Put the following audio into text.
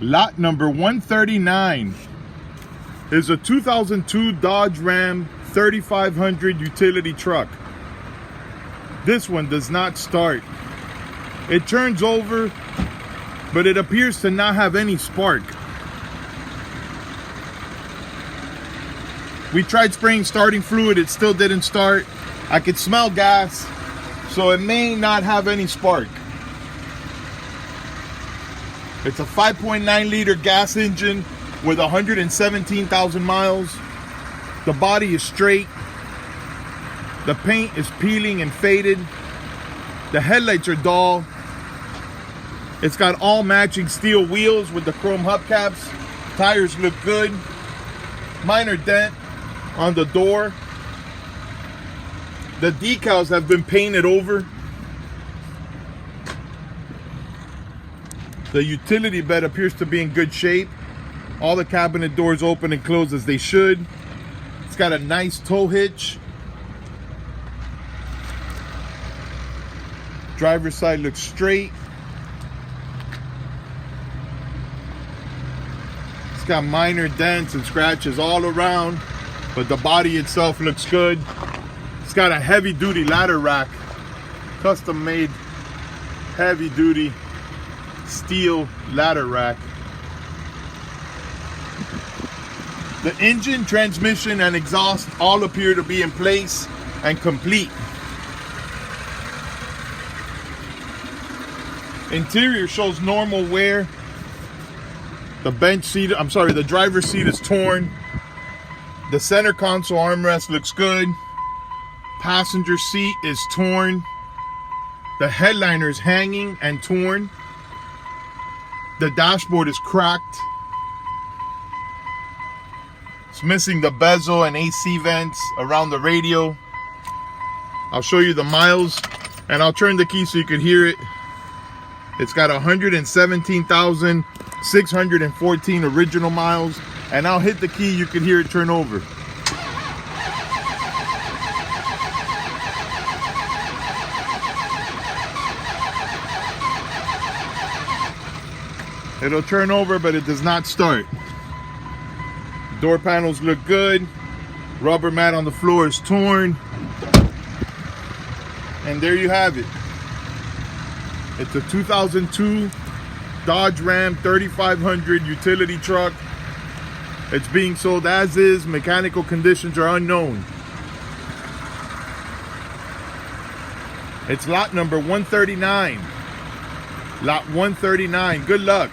Lot number 139 is a 2002 Dodge Ram 3500 utility truck. This one does not start. It turns over, but it appears to not have any spark. We tried spraying starting fluid, it still didn't start. I could smell gas, so it may not have any spark. It's a 5.9 liter gas engine with 117,000 miles. The body is straight. The paint is peeling and faded. The headlights are dull. It's got all matching steel wheels with the chrome hubcaps. Tires look good. Minor dent on the door. The decals have been painted over. The utility bed appears to be in good shape. All the cabinet doors open and close as they should. It's got a nice tow hitch. Driver's side looks straight. It's got minor dents and scratches all around, but the body itself looks good. It's got a heavy duty ladder rack, custom made heavy duty steel ladder rack. The engine, transmission, and exhaust all appear to be in place and complete. Interior shows normal wear. The the driver's seat is torn. The center console armrest looks good. Passenger seat is torn. The headliner is hanging and torn. The dashboard is cracked. It's missing the bezel and AC vents around the radio. I'll show you the miles, and I'll turn the key so you can hear it. It's got 117,614 original miles, and I'll hit the key, you can hear it turn over. It'll turn over, but it does not start. Door panels look good. Rubber mat on the floor is torn. And there you have it. It's a 2002 Dodge Ram 3500 utility truck. It's being sold as is. Mechanical conditions are unknown. It's lot number 139. Lot 139. Good luck.